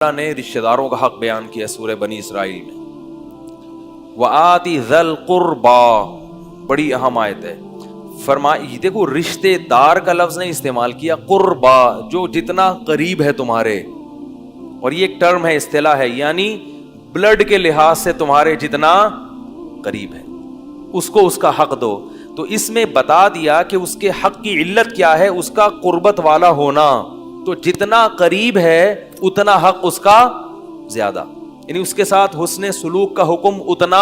اللہ نے رشتہ داروں کا حق بیان کیا سورہ بنی اسرائیل میں. وَآتِ ذَا الْقُرْبَى بڑی اہم آیت ہے. فرمائی دیکھو رشتے دار کا لفظ نہیں استعمال کیا, قربا جو جتنا قریب ہے تمہارے, اور یہ ایک ٹرم ہے, اصطلاح ہے, یعنی بلڈ کے لحاظ سے تمہارے جتنا قریب ہے اس کو اس کا حق دو. تو اس میں بتا دیا کہ اس کے حق کی علت کیا ہے, اس کا قربت والا ہونا. تو جتنا قریب ہے اتنا حق اس کا زیادہ, یعنی اس کے ساتھ حسن سلوک کا حکم اتنا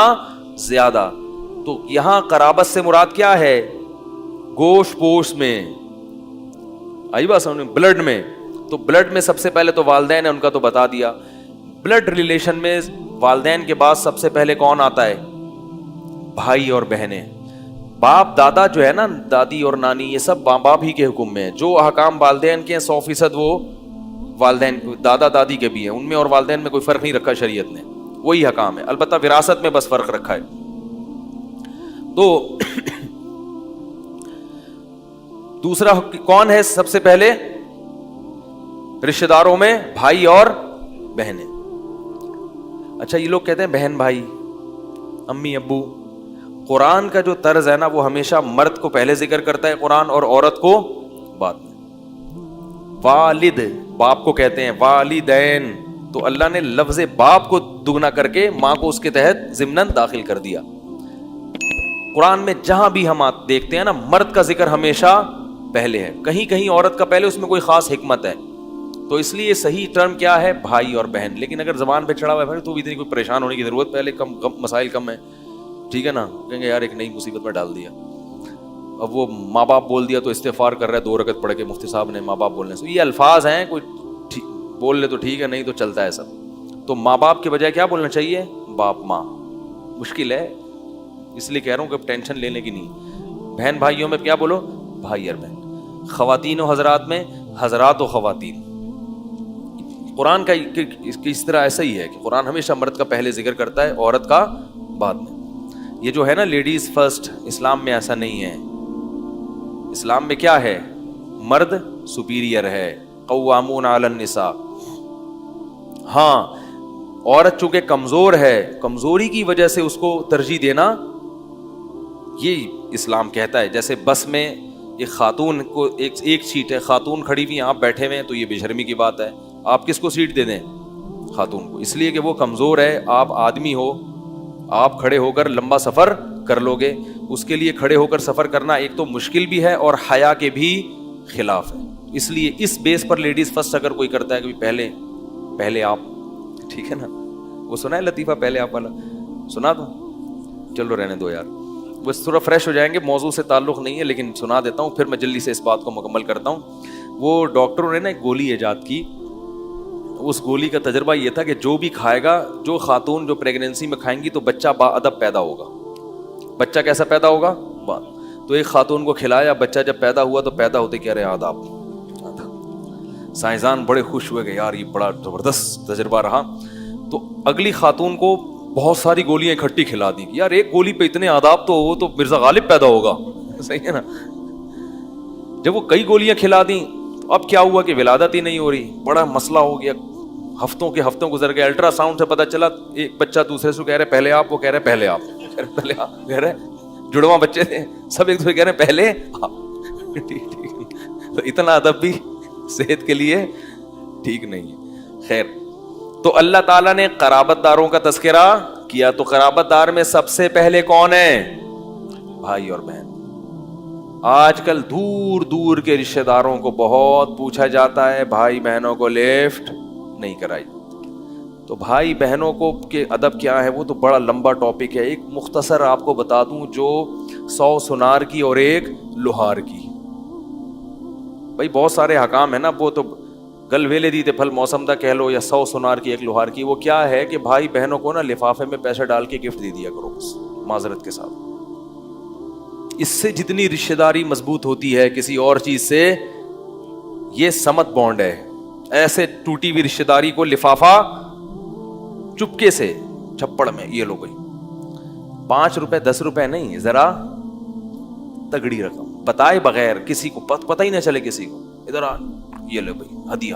زیادہ. تو یہاں قرابت سے مراد کیا ہے؟ گوشت پوشت میں, آئی بات سمجھ, بلڈ میں. تو بلڈ میں سب سے پہلے تو والدین ہے, ان کا تو بتا دیا. بلڈ ریلیشن میں والدین کے بعد سب سے پہلے کون آتا ہے؟ بھائی اور بہنیں. باپ دادا جو ہے نا, دادی اور نانی, یہ سب ماں باپ ہی کے حکم میں ہیں. جو احکام والدین کے ہیں 100% وہ والدین دادا دادی کے بھی ہیں, ان میں اور والدین میں کوئی فرق نہیں رکھا شریعت نے, وہی حکام ہے. البتہ وراثت میں بس فرق رکھا ہے. تو دوسرا کون ہے سب سے پہلے رشتہ داروں میں؟ بھائی اور بہنیں. اچھا یہ لوگ کہتے ہیں بہن بھائی, امی ابو. قرآن کا جو طرز ہے نا وہ ہمیشہ مرد کو پہلے ذکر کرتا ہے قرآن, اور عورت کو بعد میں. والد باپ کو کہتے ہیں, والدین. تو اللہ نے لفظ باپ کو دگنا کر کے ماں کو اس کے تحت ضمناً داخل کر دیا. قرآن میں جہاں بھی ہم دیکھتے ہیں نا, مرد کا ذکر ہمیشہ پہلے ہے, کہیں کہیں عورت کا پہلے, اس میں کوئی خاص حکمت ہے. تو اس لیے صحیح ٹرم کیا ہے؟ بھائی اور بہن. لیکن اگر زبان پہ چڑھا ہوا ہے بھائی تو اتنی کوئی پریشان ہونے کی ضرورت, پہلے کم مسائل کم ہے, ٹھیک ہے نا. کہیں گے یار ایک نئی مصیبت میں ڈال دیا, اب وہ ماں باپ بول دیا تو استغفار کر رہا ہے 2 رکعت پڑھ کے مفتی صاحب نے ماں باپ بولنے سے. یہ الفاظ ہیں, کوئی بول لے تو ٹھیک ہے, نہیں تو چلتا ہے سب. تو ماں باپ کے بجائے کیا بولنا چاہیے؟ باپ ماں. مشکل ہے, اس لیے کہہ رہا ہوں کہ ٹینشن لینے کی نہیں. بہن بھائیوں میں کیا بولو؟ بھائی اور بہن. خواتین و حضرات میں حضرات و خواتین. قرآن کا اس طرح ایسا ہی ہے کہ قرآن ہمیشہ مرد کا پہلے ذکر کرتا ہے, عورت کا بعد میں. یہ جو ہے نا لیڈیز فرسٹ, اسلام میں ایسا نہیں ہے. اسلام میں کیا ہے؟ مرد سپیریئر ہے, قوامون علی النساء. ہاں عورت چونکہ کمزور ہے, کمزوری کی وجہ سے اس کو ترجیح دینا, یہ اسلام کہتا ہے. جیسے بس میں ایک خاتون کو ایک سیٹ ہے, خاتون کھڑی ہوئی, آپ بیٹھے ہوئے ہیں, تو یہ بے شرمی کی بات ہے. آپ کس کو سیٹ دے دیں؟ خاتون کو, اس لیے کہ وہ کمزور ہے. آپ آدمی ہو, آپ کھڑے ہو کر لمبا سفر کر لو گے. اس کے لیے کھڑے ہو کر سفر کرنا ایک تو مشکل بھی ہے اور حیا کے بھی خلاف ہے. اس لیے اس بیس پر لیڈیز فرسٹ اگر کوئی کرتا ہے کہ پہلے آپ, ٹھیک ہے نا. وہ سنا ہے لطیفہ پہلے آپ والا؟ سنا دو, چلو رہنے دو یار, بس تھوڑا فریش ہو جائیں گے. موضوع سے تعلق نہیں ہے لیکن سنا دیتا ہوں, پھر میں جلدی سے اس بات کو مکمل کرتا ہوں. وہ ڈاکٹروں نے نا ایک گولی ایجاد کی. اس گولی کا تجربہ یہ تھا کہ جو بھی کھائے گا, جو خاتون جو پریگننسی میں کھائیں گی تو بچہ با ادب پیدا ہوگا. بچہ کیسا پیدا ہوگا؟ تو ایک خاتون کو کھلایا, بچہ جب پیدا ہوا تو پیدا ہوتے کہہ رہے آداب. سائنسدان بڑے خوش ہوئے کہ یار یہ بڑا زبردست تجربہ رہا. تو اگلی خاتون کو بہت ساری گولیاں اکٹھی کھلا دی. یار ایک گولی پہ اتنے آداب, تو وہ تو مرزا غالب پیدا ہوگا, صحیح ہے نا. جب وہ کئی گولیاں کھلا دیں, اب کیا ہوا کہ ولادت ہی نہیں ہو رہی. بڑا مسئلہ ہو گیا, ہفتوں گزر گئے. الٹرا ساؤنڈ سے پتہ چلا ایک بچہ دوسرے سے کہہ رہے پہلے آپ, وہ کہہ رہے پہلے آپ, پہلے آپ کہہ رہے, جڑواں بچے تھے, سب ایک دوسرے کہہ رہے پہلے آپ. ٹھیک. تو اتنا ادب بھی صحت کے لیے ٹھیک نہیں ہے. خیر, تو اللہ تعالیٰ نے قرابت داروں کا تذکرہ کیا. تو قرابت دار میں سب سے پہلے کون ہے؟ بھائی اور بہن. آج کل دور دور کے رشتہ داروں کو بہت پوچھا جاتا ہے, بھائی بہنوں کو لیفٹ نہیں کرائی. تو بھائی بہنوں کو کے ادب کیا ہے وہ تو بڑا لمبا ٹاپک ہے. ایک مختصر آپ کو بتا دوں, جو 100 سنار کی اور ایک لوہار کی. بھائی بہت سارے حکام ہیں نا, وہ تو گل ویلے دی تے پھل موسم دا کہہ لو, یا 100 سنار کی ایک لوہار کی. وہ کیا ہے کہ بھائی بہنوں کو نا لفافے میں پیسے ڈال کے گفٹ دے دیا کرو, بس معذرت کے ساتھ. اس سے جتنی رشتہ داری مضبوط ہوتی ہے کسی اور چیز سے, یہ سمت بانڈ ہے. ایسے ٹوٹی ہوئی رشتہ داری کو لفافہ چپکے سے چھپڑ میں یہ لو گئی, 5 روپے 10 روپے نہیں, ذرا تگڑی رقم بتائے بغیر, کسی کو پتہ ہی نہ چلے, کسی کو ادھر یہ لے بھائی ہدیہ.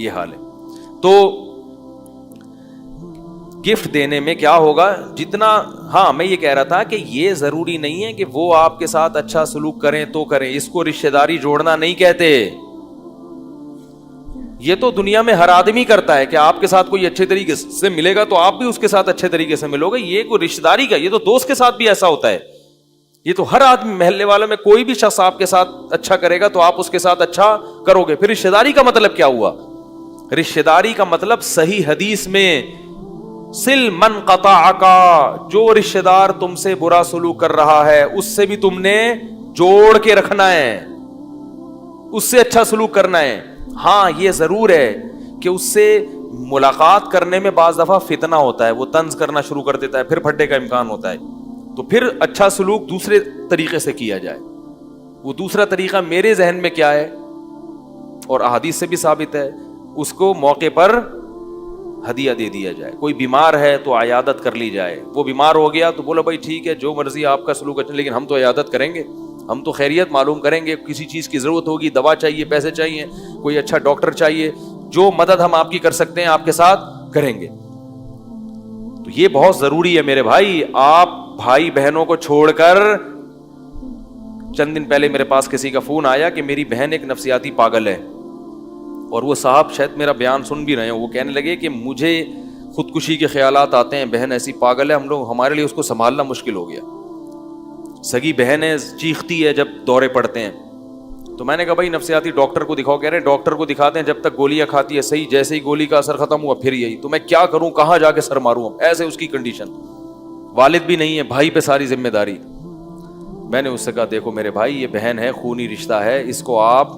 یہ حال ہے. تو گفٹ دینے میں کیا ہوگا جتنا, ہاں میں یہ کہہ رہا تھا کہ یہ ضروری نہیں ہے کہ وہ آپ کے ساتھ اچھا سلوک کریں تو کریں, اس کو رشتہ داری جوڑنا نہیں کہتے. یہ تو دنیا میں ہر آدمی کرتا ہے کہ آپ کے ساتھ کوئی اچھے طریقے سے ملے گا تو آپ بھی اس کے ساتھ اچھے طریقے سے ملو گے. یہ کوئی رشتہ داری کا, یہ تو دوست کے ساتھ بھی ایسا ہوتا ہے. یہ تو ہر آدمی, محلے والوں میں کوئی بھی شخص آپ کے ساتھ اچھا کرے گا تو آپ اس کے ساتھ اچھا کرو گے. پھر رشتہ داری کا مطلب کیا ہوا؟ رشتہ داری کا مطلب صحیح حدیث میں سل من قطعک, جو رشتہ دار تم سے برا سلوک کر رہا ہے اس سے بھی تم نے جوڑ کے رکھنا ہے, اس سے اچھا سلوک کرنا ہے. ہاں یہ ضرور ہے کہ اس سے ملاقات کرنے میں بعض دفعہ فتنہ ہوتا ہے, وہ طنز کرنا شروع کر دیتا ہے, پھر پھٹے کا امکان ہوتا ہے, تو پھر اچھا سلوک دوسرے طریقے سے کیا جائے. وہ دوسرا طریقہ میرے ذہن میں کیا ہے اور احادیث سے بھی ثابت ہے, اس کو موقع پر ہدیہ دے دیا جائے. کوئی بیمار ہے تو عیادت کر لی جائے, وہ بیمار ہو گیا تو بولو بھائی ٹھیک ہے جو مرضی آپ کا سلوک اچھا, لیکن ہم تو عیادت کریں گے, ہم تو خیریت معلوم کریں گے. کسی چیز کی ضرورت ہوگی, دوا چاہیے, پیسے چاہیے, کوئی اچھا ڈاکٹر چاہیے, جو مدد ہم آپ کی کر سکتے ہیں آپ کے ساتھ کریں گے. تو یہ بہت ضروری ہے میرے بھائی. آپ بھائی بہنوں کو چھوڑ کر, چند دن پہلے میرے پاس کسی کا فون آیا کہ میری بہن ایک نفسیاتی پاگل ہے, اور وہ صاحب شاید میرا بیان سن بھی رہے ہیں, وہ کہنے لگے کہ مجھے خودکشی کے خیالات آتے ہیں, بہن ایسی پاگل ہے, ہمارے لیے اس کو سنبھالنا مشکل ہو گیا. سگی بہن ہے, چیختی ہے جب دورے پڑتے ہیں. تو میں نے کہا بھائی نفسیاتی ڈاکٹر کو دکھاؤ. کہہ رہے ہیں ڈاکٹر کو دکھاتے ہیں جب تک گولیاں کھاتی ہے صحیح, جیسے ہی گولی کا اثر ختم ہوا پھر یہی. تو میں کیا کروں, کہاں جا کے سر ماروں, ایسے اس کی کنڈیشن, والد بھی نہیں ہے, بھائی پہ ساری ذمہ داری. میں نے اس سے کہا دیکھو میرے بھائی یہ بہن ہے, خونی رشتہ ہے, اس کو آپ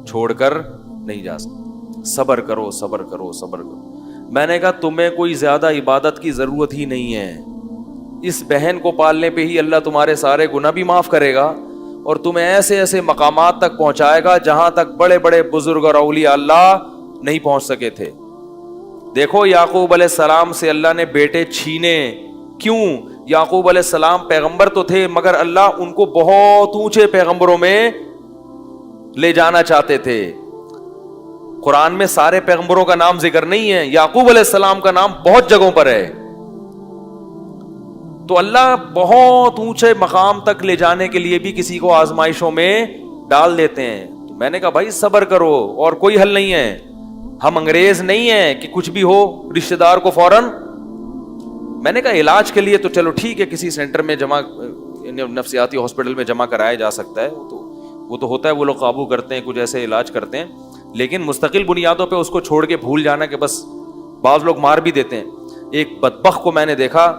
چھوڑ کر نہیں جا سکتے, صبر کرو صبر کرو صبر کرو. میں نے کہا تمہیں کوئی زیادہ عبادت کی ضرورت ہی نہیں ہے, اس بہن کو پالنے پہ ہی اللہ تمہارے سارے گناہ بھی معاف کرے گا اور تمہیں ایسے ایسے مقامات تک پہنچائے گا جہاں تک بڑے بڑے بزرگ اور اولیاء اللہ نہیں پہنچ سکے تھے. دیکھو یعقوب علیہ السلام سے اللہ نے بیٹے چھینے, کیوں؟ یعقوب علیہ السلام پیغمبر تو تھے مگر اللہ ان کو بہت اونچے پیغمبروں میں لے جانا چاہتے تھے. قرآن میں سارے پیغمبروں کا نام ذکر نہیں ہے, یعقوب علیہ السلام کا نام بہت جگہوں پر ہے. تو اللہ بہت اونچے مقام تک لے جانے کے لیے بھی کسی کو آزمائشوں میں ڈال دیتے ہیں. تو میں نے کہا بھائی صبر کرو, اور کوئی حل نہیں ہے. ہم انگریز نہیں ہیں کہ کچھ بھی ہو رشتہ دار کو فوراً. میں نے کہا علاج کے لیے تو چلو ٹھیک ہے, کسی سینٹر میں جمع, نفسیاتی ہاسپٹل میں جمع کرایا جا سکتا ہے, وہ تو ہوتا ہے, وہ لوگ قابو کرتے ہیں, کچھ ایسے علاج کرتے ہیں. لیکن مستقل بنیادوں پہ اس کو چھوڑ کے بھول جانا کہ بس, بعض لوگ مار بھی دیتے ہیں. ایک بدبخت کو میں نے دیکھا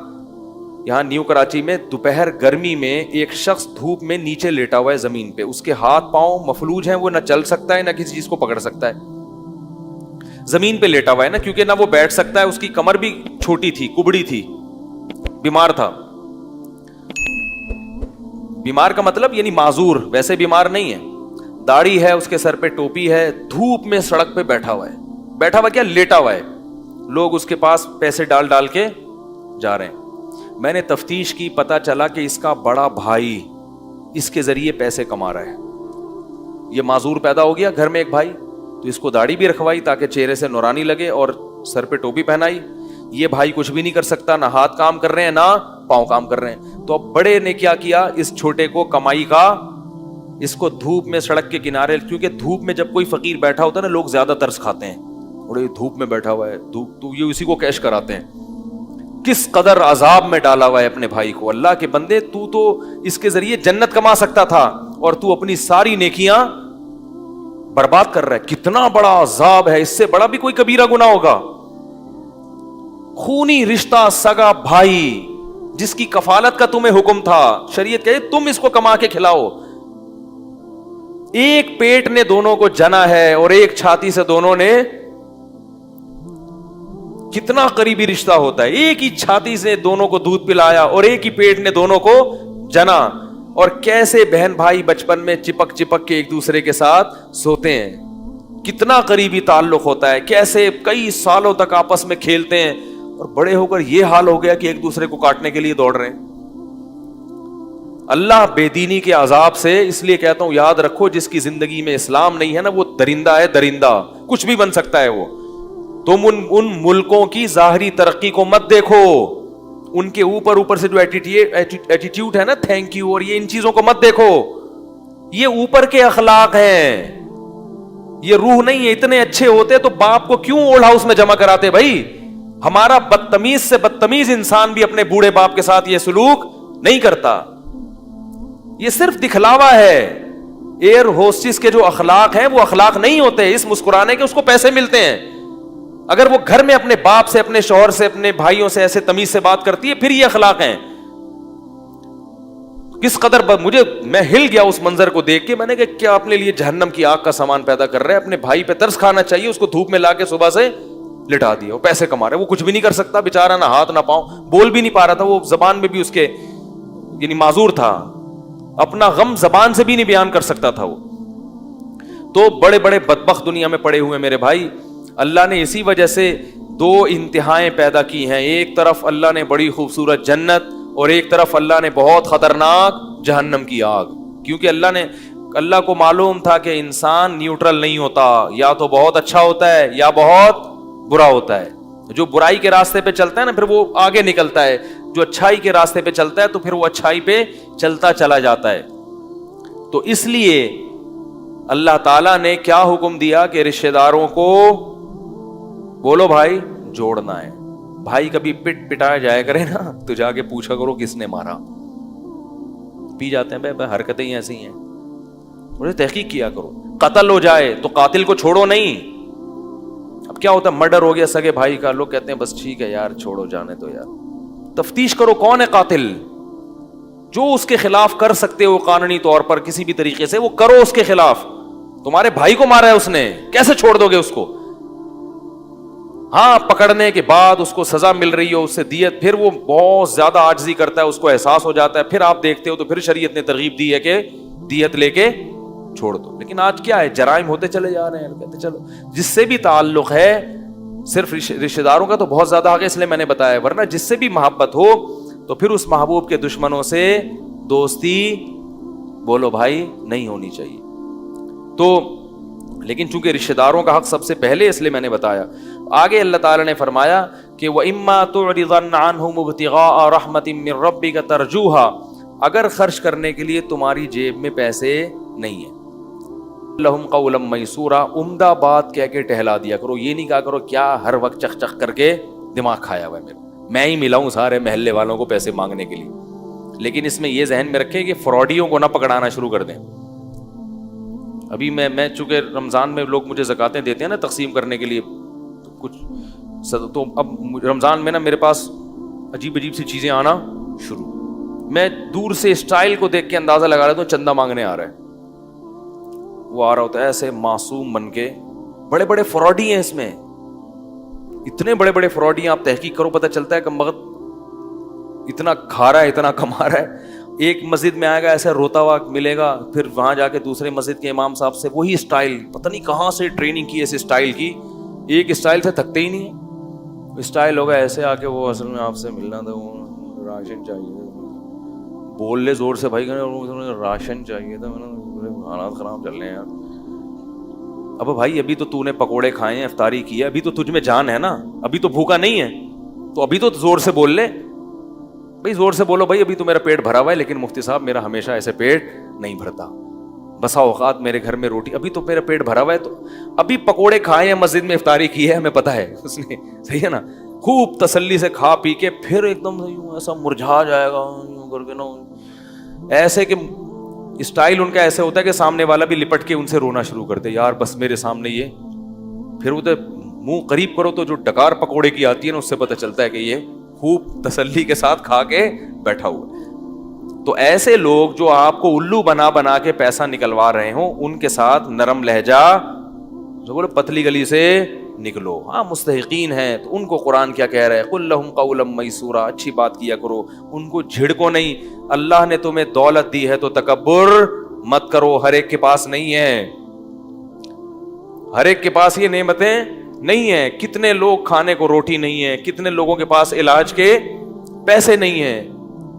یہاں نیو کراچی میں, دوپہر گرمی میں ایک شخص دھوپ میں نیچے لیٹا ہوا ہے زمین پہ, اس کے ہاتھ پاؤں مفلوج ہیں, وہ نہ چل سکتا ہے نہ کسی چیز کو پکڑ سکتا ہے, زمین پہ لیٹا ہوا ہے نا, کیونکہ نہ وہ بیٹھ سکتا ہے, اس کی کمر بھی چھوٹی تھی, کبڑی تھی, بیمار تھا. بیمار کا مطلب یعنی معذور, ویسے بیمار نہیں ہے, داڑھی ہے, اس کے سر پہ ٹوپی ہے, دھوپ میں سڑک پہ بیٹھا ہوا ہے. بیٹھا ہوا کیا, لیٹا ہوا ہے. لوگ اس کے پاس پیسے ڈال ڈال کے جا رہے ہیں. میں نے تفتیش کی, پتا چلا کہ اس کا بڑا بھائی اس کے ذریعے پیسے کما رہا ہے. یہ معذور پیدا ہو گیا گھر میں ایک بھائی, تو اس کو داڑھی بھی رکھوائی تاکہ چہرے سے نورانی لگے اور سر پہ ٹوپی پہنائی. یہ بھائی کچھ بھی نہیں کر سکتا, نہ ہاتھ کام کر رہے ہیں نہ پاؤں کام کر رہے ہیں. تو اب بڑے نے کیا کیا, اس چھوٹے کو کمائی کا, اس کو دھوپ میں سڑک کے کنارے, کیونکہ دھوپ میں جب کوئی فقیر بیٹھا ہوتا ہے نا لوگ زیادہ ترس کھاتے ہیں, اور یہ دھوپ میں بیٹھا ہوا ہے, دھوپ, تو یہ اسی کو کیش کراتے ہیں. کس قدر عذاب میں ڈالا ہوا ہے اپنے بھائی کو. اللہ کے بندے, تو اس کے ذریعے جنت کما سکتا تھا اور تو اپنی ساری نیکیاں برباد کر رہا ہے. کتنا بڑا عذاب ہے, اس سے بڑا بھی کوئی کبیرہ گناہ ہوگا. خونی رشتہ, سگا بھائی جس کی کفالت کا تمہیں حکم تھا, شریعت کہے تم اس کو کما کے کھلاؤ. ایک پیٹ نے دونوں کو جنا ہے اور ایک چھاتی سے دونوں نے, کتنا قریبی رشتہ ہوتا ہے. ایک ہی چھاتی سے دونوں کو دودھ پلایا اور ایک ہی پیٹ نے دونوں کو جنا, اور کیسے بہن بھائی بچپن میں چپک چپک کے ایک دوسرے کے ساتھ سوتے ہیں, کتنا قریبی تعلق ہوتا ہے, کیسے کئی سالوں تک آپس میں کھیلتے ہیں, اور بڑے ہو کر یہ حال ہو گیا کہ ایک دوسرے کو کاٹنے کے لیے دوڑ رہے ہیں. اللہ بے دینی کے عذاب سے اس لیے کہتا ہوں یاد رکھو جس کی زندگی میں اسلام نہیں ہے نا وہ درندہ ہے, درندہ کچھ بھی بن سکتا ہے وہ. تم ان ملکوں کی ظاہری ترقی کو مت دیکھو, ان کے اوپر سے جو ایٹیٹیوڈ ہے نا تھینک یو اور یہ ان چیزوں کو مت دیکھو. یہ اوپر کے اخلاق ہیں, یہ روح نہیں ہے. اتنے اچھے ہوتے تو باپ کو کیوں اولڈ ہاؤس میں جمع کراتے بھائی؟ ہمارا بدتمیز سے بدتمیز انسان بھی اپنے بوڑھے باپ کے ساتھ یہ سلوک نہیں کرتا. یہ صرف دکھلاوا ہے. ایئر ہوسٹس کے جو اخلاق ہیں وہ اخلاق نہیں ہوتے اس مسکرانے کے, اس کو پیسے ملتے ہیں. اگر وہ گھر میں اپنے باپ سے, اپنے شوہر سے, اپنے بھائیوں سے ایسے تمیز سے بات کرتی ہے پھر یہ اخلاق ہیں. کس قدر میں ہل گیا اس منظر کو دیکھ کے. میں نے کہا کیا اپنے لیے جہنم کی آگ کا سامان پیدا کر رہے ہیں. اپنے بھائی پہ ترس کھانا چاہیے, اس کو دھوپ میں لا کے صبح سے لٹا دیا. وہ پیسے کما رہے, وہ کچھ بھی نہیں کر سکتا بیچارہ, نہ ہاتھ نہ پاؤں, بول بھی نہیں پا رہا تھا. وہ زبان میں بھی اس کے یعنی معذور تھا, اپنا غم زبان سے بھی نہیں بیان کر سکتا تھا وہ. تو بڑے بڑے بدبخت دنیا میں پڑے ہوئے میرے بھائی. اللہ نے اسی وجہ سے دو انتہائیں پیدا کی ہیں. ایک طرف اللہ نے بڑی خوبصورت جنت اور ایک طرف اللہ نے بہت خطرناک جہنم کی آگ. کیونکہ اللہ کو معلوم تھا کہ انسان نیوٹرل نہیں ہوتا, یا تو بہت اچھا ہوتا ہے یا بہت برا ہوتا ہے. جو برائی کے راستے پہ چلتا ہے نا پھر وہ آگے نکلتا ہے, جو اچھائی کے راستے پہ چلتا ہے تو پھر وہ اچھائی پہ چلتا چلا جاتا ہے. تو اس لیے اللہ تعالیٰ نے کیا حکم دیا کہ رشتہ داروں کو بولو بھائی جوڑنا ہے. بھائی کبھی پٹایا جائے کرے نا تو جا کے پوچھا کرو کس نے مارا. پی جاتے ہیں بھائی حرکتیں ہی ایسی ہیں, انہیں تحقیق کیا کرو. قتل ہو جائے تو قاتل کو چھوڑو نہیں. اب کیا ہوتا ہے مرڈر ہو گیا سگے بھائی کا, لوگ کہتے ہیں بس ٹھیک ہے یار چھوڑو جانے تو یار. تفتیش کرو کون ہے قاتل, جو اس کے خلاف کر سکتے ہو قانونی طور پر کسی بھی طریقے سے وہ کرو اس کے خلاف. تمہارے بھائی کو مارا ہے اس نے, کیسے چھوڑ دو گے اس کو؟ ہاں پکڑنے کے بعد اس کو سزا مل رہی ہو, اس سے دیت, پھر وہ بہت زیادہ عاجزی کرتا ہے, اس کو احساس ہو جاتا ہے, پھر آپ دیکھتے ہو تو پھر شریعت نے ترغیب دی ہے کہ دیت لے کے چھوڑ دو. لیکن آج کیا ہے, جرائم ہوتے چلے جا رہے ہیں. کہتے چلو جس سے بھی تعلق ہے, صرف رشتہ داروں کا تو بہت زیادہ آگے, اس لیے میں نے بتایا, ورنہ جس سے بھی محبت ہو تو پھر اس محبوب کے دشمنوں سے دوستی بولو بھائی نہیں ہونی چاہیے. تو لیکن چونکہ رشتہ داروں کا حق سب سے پہلے, اس لیے میں نے بتایا. آگے اللہ تعالیٰ نے فرمایا کہ وَإِمَّا تُعْرِضَنَّ عَنْهُمُ ابْتِغَاءَ رَحْمَةٍ مِّن رَّبِّكَ تَرْجُوهَا, اگر خرچ کرنے کے لیے تمہاری جیب میں پیسے نہیں ہیں, لَهُمْ قَوْلًا مَيْسُورًا, عمدہ بات کہہ کے ٹہلا دیا کرو. یہ نہیں کہا کرو کیا ہر وقت چخ چخ کر کے دماغ کھایا ہوا ہے میرا, میں ہی ملا ہوں سارے محلے والوں کو پیسے مانگنے کے لیے. لیکن اس میں یہ ذہن میں رکھیں کہ فراڈیوں کو نہ پکڑانا شروع کر دیں. ابھی میں چونکہ رمضان میں لوگ مجھے زکاتیں دیتے ہیں نا تقسیم کرنے کے لیے کچھ, تو اب رمضان میں نا میرے پاس عجیب عجیب سی چیزیں آنا شروع. میں دور سے اسٹائل کو دیکھ کے اندازہ لگا رہا ہوں چندہ مانگنے آ رہا ہے. وہ آ رہا ہوتا ہے ایسے معصوم بن کے. بڑے بڑے فراڈی ہیں اس میں, اتنے بڑے بڑے فراڈی ہیں, آپ تحقیق کرو پتہ چلتا ہے کہ وقت اتنا کھا رہا ہے اتنا کما رہا ہے. ایک مسجد میں آئے گا ایسے روتا ہوا ملے گا, پھر وہاں جا کے دوسرے مسجد کے امام صاحب سے وہی اسٹائل, پتہ نہیں کہاں سے ٹریننگ کی ایسے اسٹائل کی, ایک اسٹائل سے تھکتے ہی نہیں. اسٹائل ہوگا ایسے آ کے وہ اصل میں آپ سے ملنا تھا, وہ راشن چاہیے, بول لے زور سے بھائی راشن چاہیے تھا, میں نے حالات خراب چل رہے ہیں یار. اب بھائی ابھی تو نے پکوڑے کھائے ہیں, افطاری کی ہے, ابھی تو تجھ میں جان ہے نا, ابھی تو بھوکا نہیں ہے, تو ابھی تو زور سے بول لے بھائی, زور سے بولو بھائی ابھی تو میرا پیٹ بھرا ہوا ہے. لیکن مفتی صاحب میرا ہمیشہ ایسے پیٹ نہیں بھرتا, بسا اوقات میرے گھر میں روٹی, ابھی تو میرا پیٹ بھرا ہوا ہے, تو ابھی پکوڑے کھائے ہیں, مسجد میں افطاری کی ہے, ہمیں پتا ہے اس نے, صحیح ہے نا, خوب تسلی سے کھا پی کے پھر ایک دم ایسا مرجھا جائے گا کر کے نا, ایسے کہ اسٹائل ان کا ایسے ہوتا ہے کہ سامنے والا بھی لپٹ کے ان سے رونا شروع کرتے, یار بس میرے سامنے یہ. پھر وہ منہ قریب کرو تو جو ڈکار پکوڑے کی آتی ہے نا اس سے پتہ چلتا ہے کہ یہ خوب تسلی کے ساتھ کھا کے بیٹھا ہوا. تو ایسے لوگ جو آپ کو الو بنا بنا کے پیسہ نکلوا رہے ہوں, ان کے ساتھ نرم لہجہ, جو بولے پتلی گلی سے نکلو. ہاں مستحقین ہیں تو ان کو قرآن کیا کہہ رہا ہے, قل لہم قولا میسورا, اچھی بات کیا کرو, ان کو جھڑکو نہیں. اللہ نے تمہیں دولت دی ہے تو تکبر مت کرو, ہر ایک کے پاس نہیں ہے, ہر ایک کے پاس یہ نعمتیں نہیں ہیں. کتنے لوگ کھانے کو روٹی نہیں ہے, کتنے لوگوں کے پاس علاج کے پیسے نہیں ہیں.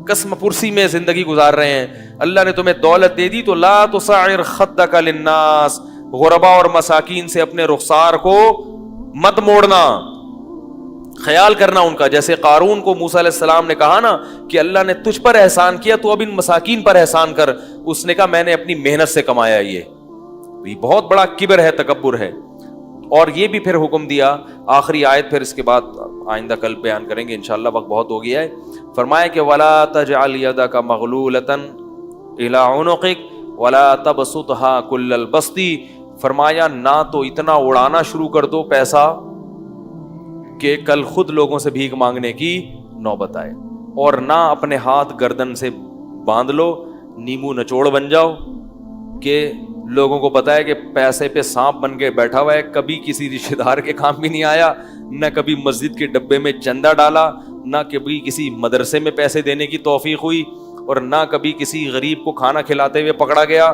قسم پرسی میں زندگی گزار رہے ہیں. اللہ نے تمہیں دولت دے دی تو لا تصعر خدک للناس, غربا اور مساکین سے اپنے رخسار کو مت موڑنا, خیال کرنا ان کا. جیسے قارون کو موسیٰ علیہ السلام نے کہا نا کہ اللہ نے تجھ پر احسان کیا تو اب ان مساکین پر احسان کر, اس نے کہا میں نے اپنی محنت سے کمایا. یہ بہت بڑا کبر ہے, تکبر ہے. اور یہ بھی پھر حکم دیا, آخری آیت پھر اس کے بعد آئندہ کل بیان کریں گے انشاءاللہ, وقت بہت ہو گیا ہے. فرمایا کہ وَلَا تَجْعَلْ يَدَكَ مَغْلُولَةً إِلَىٰ عُنُقِكَ وَلَا تَبْسُطْهَا كُلَّ الْبَسْطِ. فرمایا نہ تو اتنا اڑانا شروع کر دو پیسہ کہ کل خود لوگوں سے بھیک مانگنے کی نوبت آئے, اور نہ اپنے ہاتھ گردن سے باندھ لو, نیمو نچوڑ بن جاؤ کہ لوگوں کو پتا ہے کہ پیسے پہ سانپ بن کے بیٹھا ہوا ہے, کبھی کسی رشتہ دار کے کام بھی نہیں آیا, نہ کبھی مسجد کے ڈبے میں چندہ ڈالا, نہ کبھی کسی مدرسے میں پیسے دینے کی توفیق ہوئی, اور نہ کبھی کسی غریب کو کھانا کھلاتے ہوئے پکڑا گیا.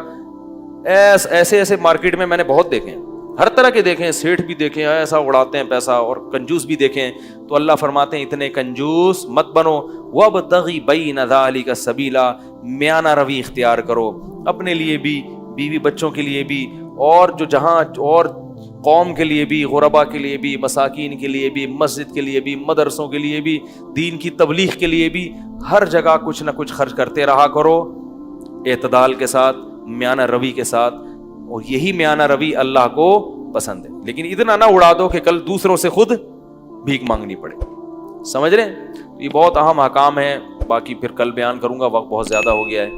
ایسے ایسے مارکیٹ میں نے بہت دیکھے, ہر طرح کے دیکھیں, سیٹھ بھی دیکھیں ایسا اڑاتے ہیں پیسہ, اور کنجوس بھی دیکھیں. تو اللہ فرماتے ہیں اتنے کنجوس مت بنو, وابتغی بین ذالک سبیلا, میانہ روی اختیار کرو, اپنے لیے بھی, بیوی بچوں کے لیے بھی, اور جو جہاں اور قوم کے لیے بھی, غربا کے لیے بھی, مساکین کے لیے بھی, مسجد کے لیے بھی, مدرسوں کے لیے بھی, دین کی تبلیغ کے لیے بھی, ہر جگہ کچھ نہ کچھ خرچ کرتے رہا کرو اعتدال کے ساتھ, میانہ روی کے ساتھ. اور یہی میانہ روی اللہ کو پسند ہے. لیکن اتنا نہ اڑا دو کہ کل دوسروں سے خود بھیک مانگنی پڑے. سمجھ رہے ہیں؟ یہ بہت اہم احکام ہیں, باقی پھر کل بیان کروں گا, وقت بہت زیادہ ہو گیا ہے.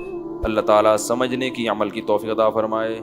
اللہ تعالیٰ سمجھنے کی, عمل کی توفیق عطا فرمائے.